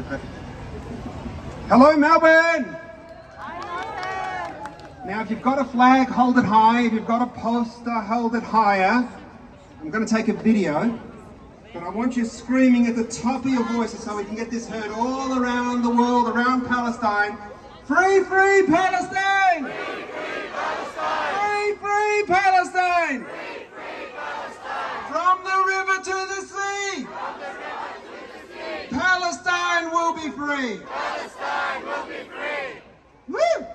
Perfect. Hello, Melbourne! Now, if you've got a flag, hold it high. If you've got a poster, hold it higher. I'm going to take a video, but I want you screaming at the top of your voices so we can get this heard all around the world, around Palestine. Free, free Palestine! Free, free Palestine! Free, free Palestine! Free, free Palestine! From the river to the sea! From the river to the sea! Palestine will be free! Palestine will be free! Woo!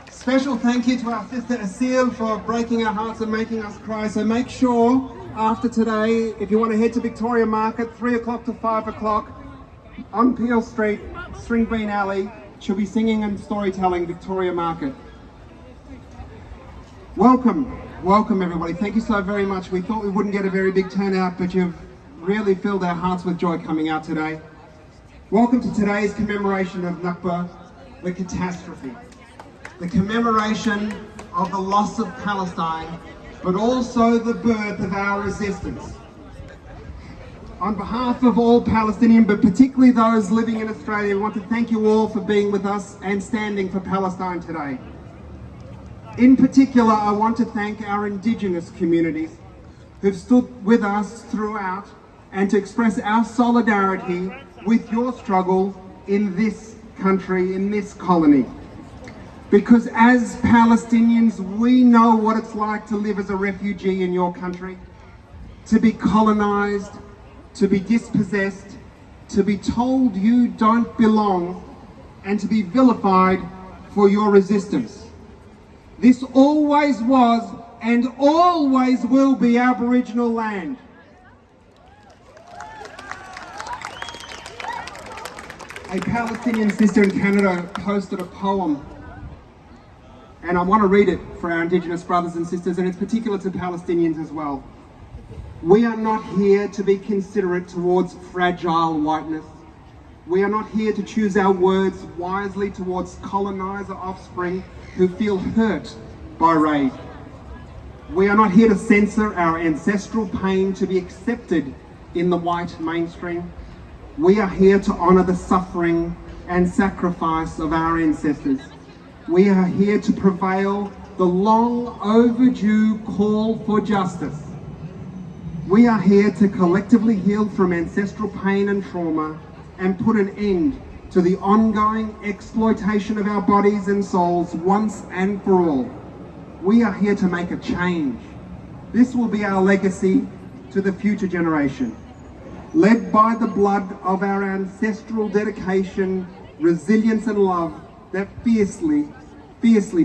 Special thank you to our sister Asil for breaking our hearts and making us cry. So make sure after today, if you want to head to Victoria Market, 3 o'clock to 5 o'clock, on Peel Street, String Bean Alley, she'll be singing and storytelling Victoria Market. Welcome, welcome everybody. Thank you so very much. We thought we wouldn't get a very big turnout, but you've really filled our hearts with joy coming out today. Welcome to today's commemoration of Nakba, the catastrophe. The commemoration of the loss of Palestine, but also the birth of our resistance. On behalf of all Palestinian, but particularly those living in Australia, we want to thank you all for being with us and standing for Palestine today. In particular, I want to thank our Indigenous communities who've stood with us throughout and to express our solidarity with your struggle in this country, in this colony. Because as Palestinians, we know what it's like to live as a refugee in your country, to be colonized, to be dispossessed, to be told you don't belong, and to be vilified for your resistance. This always was and always will be Aboriginal land. A Palestinian sister in Canada posted a poem, and I want to read it for our Indigenous brothers and sisters, and it's particular to Palestinians as well. We are not here to be considerate towards fragile whiteness. We are not here to choose our words wisely towards colonizer offspring who feel hurt by raid. We are not here to censor our ancestral pain to be accepted in the white mainstream. We are here to honour the suffering and sacrifice of our ancestors. We are here to prevail the long overdue call for justice. We are here to collectively heal from ancestral pain and trauma and put an end to the ongoing exploitation of our bodies and souls once and for all. We are here to make a change. This will be our legacy to the future generation. Led by the blood of our ancestral dedication, resilience and love that fiercely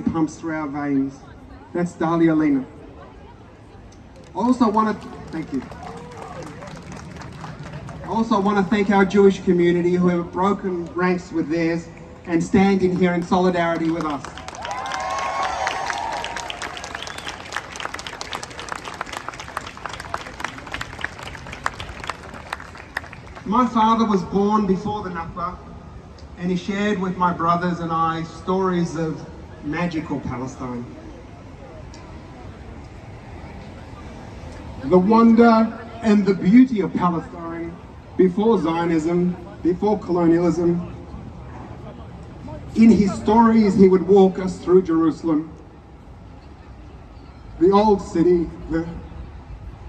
pumps through our veins. That's Dahlia Lena. I also want to thank our Jewish community who have broken ranks with theirs and stand in here in solidarity with us. My father was born before the Nakba, and he shared with my brothers and I stories of magical Palestine. The wonder and the beauty of Palestine before Zionism, before colonialism. In his stories, he would walk us through Jerusalem, the old city, the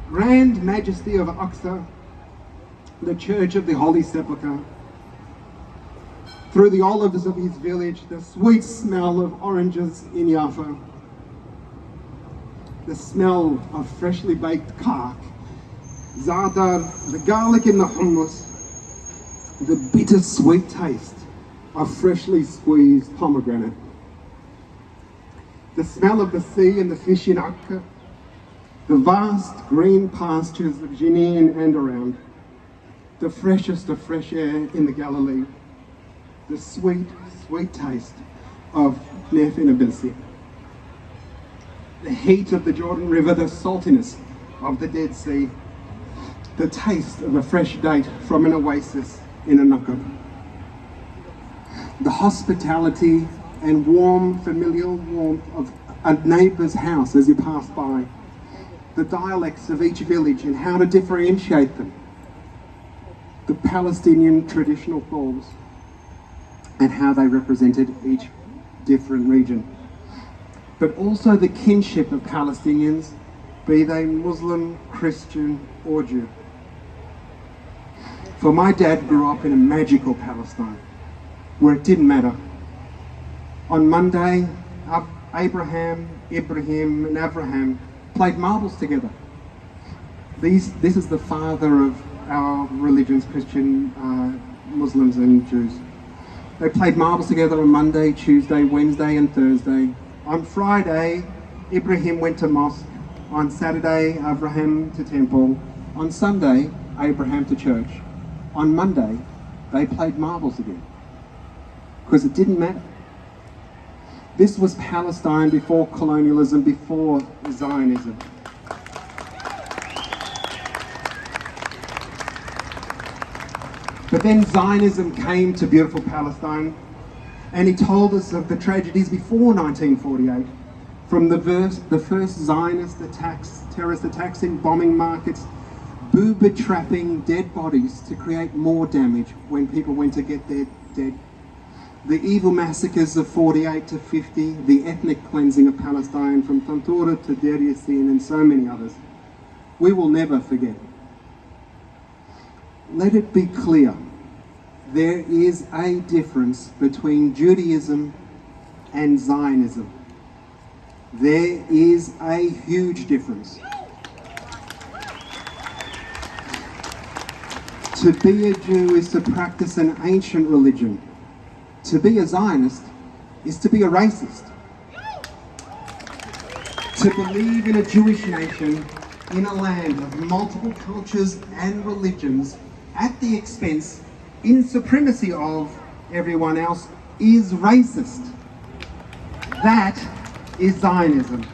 grand majesty of Aqsa, the church of the Holy Sepulchre, through the olives of his village, the sweet smell of oranges in Jaffa, the smell of freshly baked kark, za'atar, the garlic in the hummus, the bittersweet taste of freshly squeezed pomegranate, the smell of the sea and the fish in Akka, the vast green pastures of Jenin and around, the freshest of fresh air in the Galilee, the sweet, sweet taste of Nef Inabilisi, the heat of the Jordan River, the saltiness of the Dead Sea, the taste of a fresh date from an oasis in a Nakba, the hospitality and warm, familial warmth of a neighbour's house as you pass by, the dialects of each village and how to differentiate them, the Palestinian traditional forms and how they represented each different region, but also the kinship of Palestinians, be they Muslim, Christian or Jew. For my dad grew up in a magical Palestine where it didn't matter. On Monday, Abraham, Ibrahim and Abraham played marbles together. This is the father of our religions, Christian, Muslims and Jews. They played marbles together on Monday, Tuesday, Wednesday and Thursday. On Friday, Ibrahim went to mosque. On Saturday, Abraham to temple. On Sunday, Abraham to church. On Monday, they played marbles again. Because it didn't matter. This was Palestine before colonialism, before Zionism. But then Zionism came to beautiful Palestine, and he told us of the tragedies before 1948, from the first Zionist attacks, terrorist attacks in bombing markets, booby trapping dead bodies to create more damage when people went to get their dead. The evil massacres of 48 to 50, the ethnic cleansing of Palestine from Tantura to Deir Yassin and so many others. We will never forget. Let it be clear, there is a difference between Judaism and Zionism. There is a huge difference. To be a Jew is to practice an ancient religion. To be a Zionist is to be a racist. To believe in a Jewish nation in a land of multiple cultures and religions at the expense, in supremacy of everyone else, is racist. That is Zionism.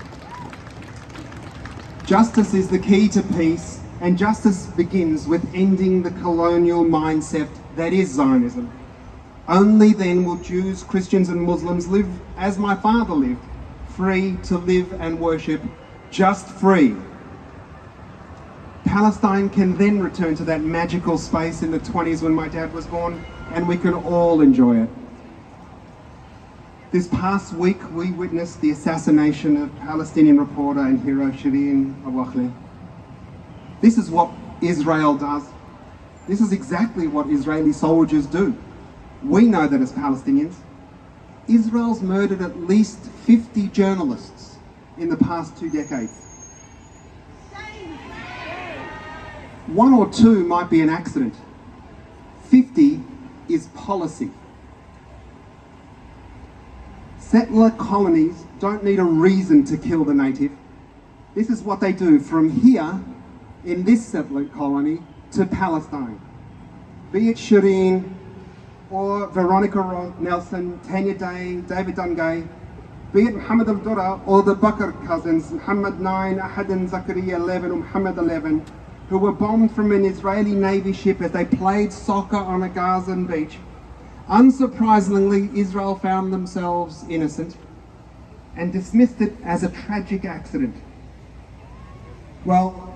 Justice is the key to peace, and justice begins with ending the colonial mindset that is Zionism. Only then will Jews, Christians and Muslims live as my father lived, free to live and worship, just free. Palestine can then return to that magical space in the 20s when my dad was born, and we can all enjoy it. This past week, we witnessed the assassination of Palestinian reporter and hero Shireen Abu. This is what Israel does. This is exactly what Israeli soldiers do. We know that as Palestinians. Israel's murdered at least 50 journalists in the past 2 decades. 1 or 2 might be an accident. 50 is policy. Settler colonies don't need a reason to kill the native. This is what they do from here, in this settler colony, to Palestine. Be it Shireen, or Veronica Nelson, Tanya Day, David Dungay, be it Muhammad al-Dura or the Bakr cousins, Muhammad 9, Ahad and Zakaria 11, or Muhammad 11, who were bombed from an Israeli Navy ship as they played soccer on a Gazan beach. Unsurprisingly, Israel found themselves innocent and dismissed it as a tragic accident. Well,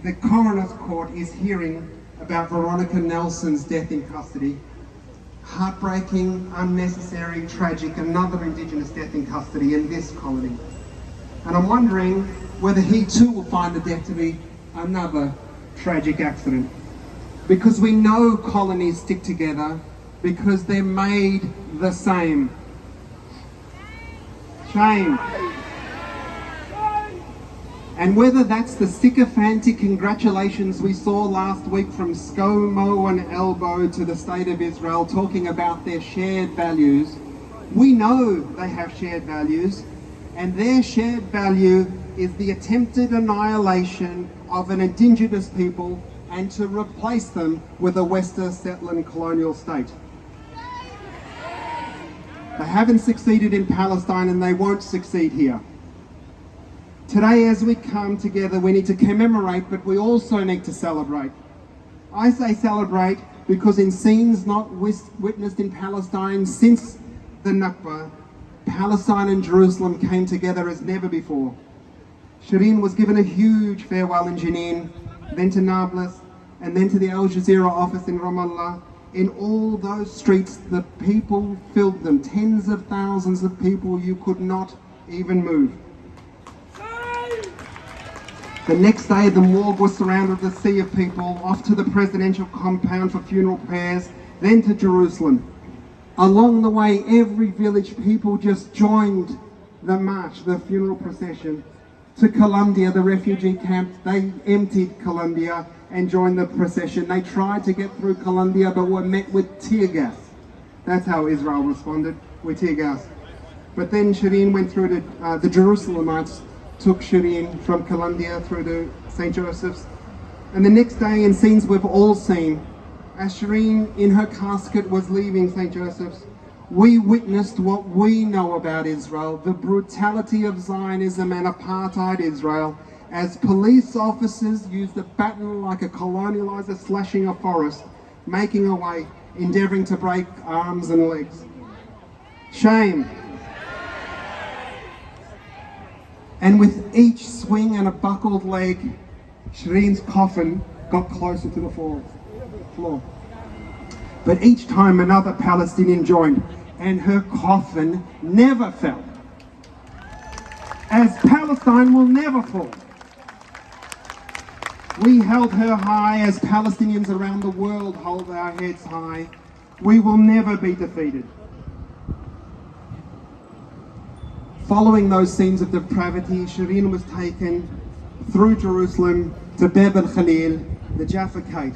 the coroner's court is hearing about Veronica Nelson's death in custody. Heartbreaking, unnecessary, tragic, another Indigenous death in custody in this colony. And I'm wondering whether he too will find the death to be another tragic accident. Because we know colonies stick together because they're made the same. Shame. And whether that's the sycophantic congratulations we saw last week from ScoMo and Elbow to the State of Israel talking about their shared values, we know they have shared values, and their shared value is the attempted annihilation of an Indigenous people and to replace them with a Western settler colonial state. They haven't succeeded in Palestine and they won't succeed here. Today, as we come together, we need to commemorate, but we also need to celebrate. I say celebrate because in scenes not witnessed in Palestine since the Nakba, Palestine and Jerusalem came together as never before. Shireen was given a huge farewell in Jenin, then to Nablus, and then to the Al Jazeera office in Ramallah. In all those streets, the people filled them. Tens of thousands of people, you could not even move. The next day, the morgue was surrounded with a sea of people, off to the presidential compound for funeral prayers, then to Jerusalem. Along the way, every village, people just joined the march, the funeral procession. To Colombia, the refugee camp, they emptied Colombia and joined the procession. They tried to get through Colombia, but were met with tear gas. That's how Israel responded, with tear gas. But then Shireen went through to the Jerusalemites, took Shireen from Colombia through to St. Joseph's. And the next day, in scenes we've all seen, as Shireen in her casket was leaving St. Joseph's, we witnessed what we know about Israel, the brutality of Zionism and apartheid Israel, as police officers used a baton like a colonializer slashing a forest, making a way, endeavouring to break arms and legs. Shame. And with each swing and a buckled leg, Shireen's coffin got closer to the floor. But each time another Palestinian joined, and her coffin never fell. As Palestine will never fall. We held her high as Palestinians around the world hold our heads high. We will never be defeated. Following those scenes of depravity, Shireen was taken through Jerusalem to Bab al-Khalil, the Jaffa Gate.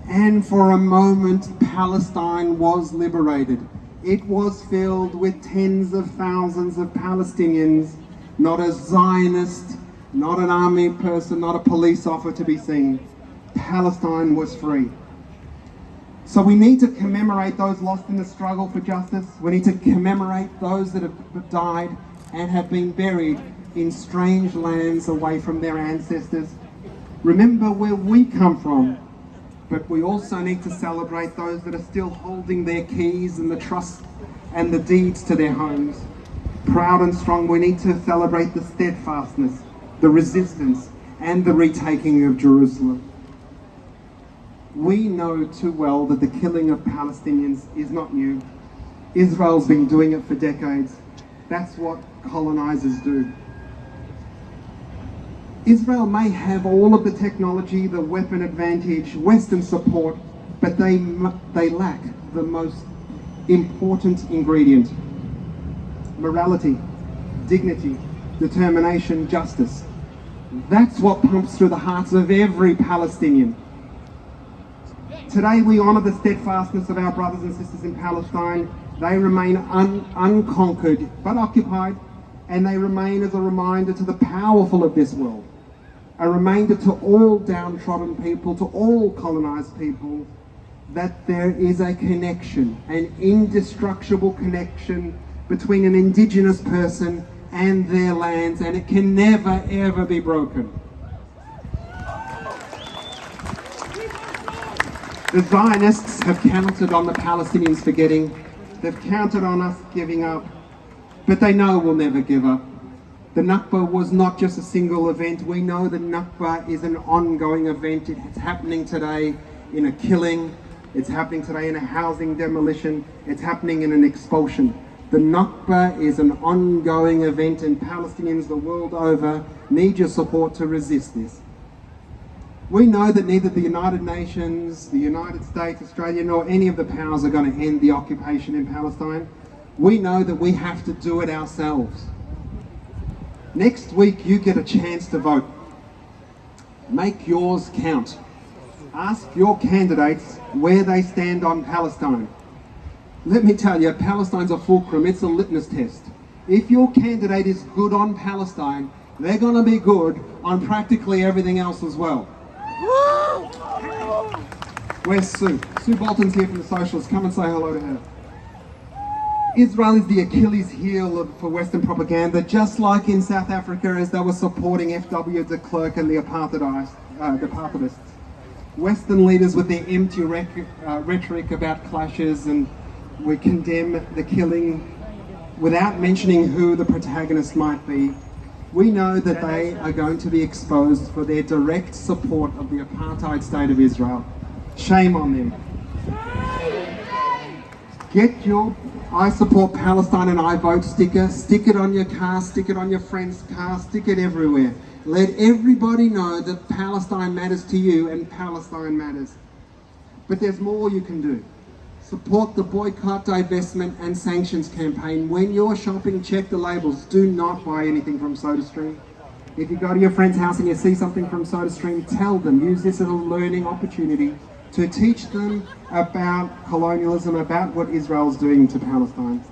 And for a moment, Palestine was liberated. It was filled with tens of thousands of Palestinians, not a Zionist, not an army person, not a police officer to be seen. Palestine was free. So we need to commemorate those lost in the struggle for justice. We need to commemorate those that have died and have been buried in strange lands away from their ancestors. Remember where we come from. But we also need to celebrate those that are still holding their keys and the trust and the deeds to their homes. Proud and strong, we need to celebrate the steadfastness, the resistance, and the retaking of Jerusalem. We know too well that the killing of Palestinians is not new. Israel's been doing it for decades. That's what colonizers do. Israel may have all of the technology, the weapon advantage, Western support, but they lack the most important ingredient: morality, dignity, determination, justice. That's what pumps through the hearts of every Palestinian. Today we honour the steadfastness of our brothers and sisters in Palestine. They remain unconquered but occupied, and they remain as a reminder to the powerful of this world. A reminder to all downtrodden people, to all colonised people, that there is a connection, an indestructible connection between an indigenous person and their lands, and it can never ever be broken. The Zionists have counted on the Palestinians forgetting, they've counted on us giving up, but they know we'll never give up. The Nakba was not just a single event. We know that Nakba is an ongoing event. It's happening today in a killing. It's happening today in a housing demolition. It's happening in an expulsion. The Nakba is an ongoing event, and Palestinians the world over need your support to resist this. We know that neither the United Nations, the United States, Australia, nor any of the powers are going to end the occupation in Palestine. We know that we have to do it ourselves. Next week, you get a chance to vote. Make yours count. Ask your candidates where they stand on Palestine. Let me tell you, Palestine's a fulcrum. It's a litmus test. If your candidate is good on Palestine, they're going to be good on practically everything else as well. Where's Sue? Sue Bolton's here from the Socialists. Come and say hello to her. Israel is the Achilles heel for Western propaganda, just like in South Africa as they were supporting F.W. de Klerk and the apartheidists. Western leaders with their empty rhetoric about clashes, and we condemn the killing without mentioning who the protagonist might be. We know that they are going to be exposed for their direct support of the apartheid state of Israel. Shame on them. Get your I support Palestine and I vote sticker, stick it on your car, stick it on your friend's car, stick it everywhere. Let everybody know that Palestine matters to you and Palestine matters. But there's more you can do. Support the boycott, divestment and sanctions campaign. When you're shopping, check the labels. Do not buy anything from SodaStream. If you go to your friend's house and you see something from SodaStream, tell them. Use this as a learning opportunity to teach them about colonialism, about what Israel's doing to Palestine.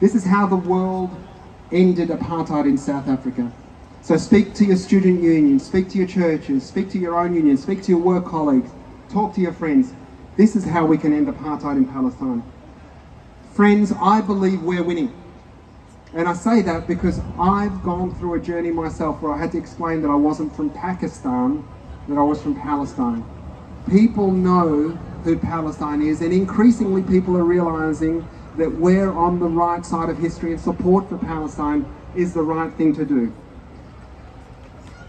This is how the world ended apartheid in South Africa. So speak to your student unions, speak to your churches, speak to your own unions, speak to your work colleagues, talk to your friends. This is how we can end apartheid in Palestine. Friends, I believe we're winning. And I say that because I've gone through a journey myself where I had to explain that I wasn't from Pakistan, that I was from Palestine. People know who Palestine is, and increasingly people are realizing that we're on the right side of history and support for Palestine is the right thing to do.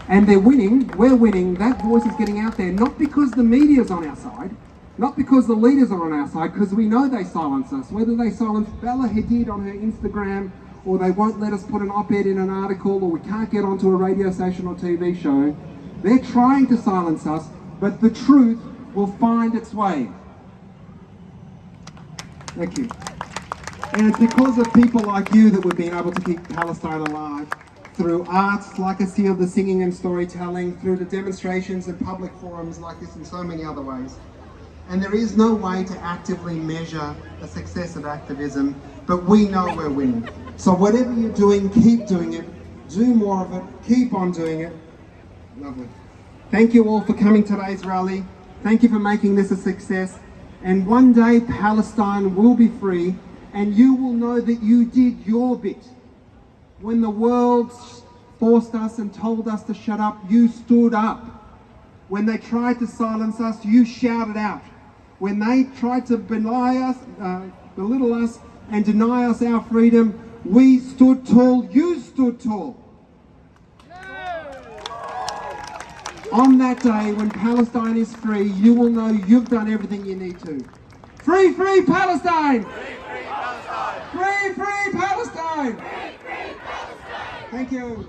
And they're winning, we're winning, that voice is getting out there, not because the media's on our side, not because the leaders are on our side, because we know they silence us. Whether they silence Bella Hadid on her Instagram, or they won't let us put an op-ed in an article, or we can't get onto a radio station or TV show, they're trying to silence us, but the truth will find its way. Thank you. And it's because of people like you that we've been able to keep Palestine alive. Through arts like I see of the singing and storytelling, through the demonstrations and public forums like this and so many other ways. And there is no way to actively measure the success of activism, but we know we're winning. So whatever you're doing, keep doing it, do more of it, keep on doing it. Lovely. Thank you all for coming to today's rally. Thank you for making this a success. And one day Palestine will be free, and you will know that you did your bit. When the world forced us and told us to shut up, you stood up. When they tried to silence us, you shouted out. When they tried to belie us, belittle us and deny us our freedom, we stood tall, you stood tall. On that day, when Palestine is free, you will know you've done everything you need to. Free, free Palestine! Free, free Palestine! Free, free Palestine! Free, free Palestine! Thank you.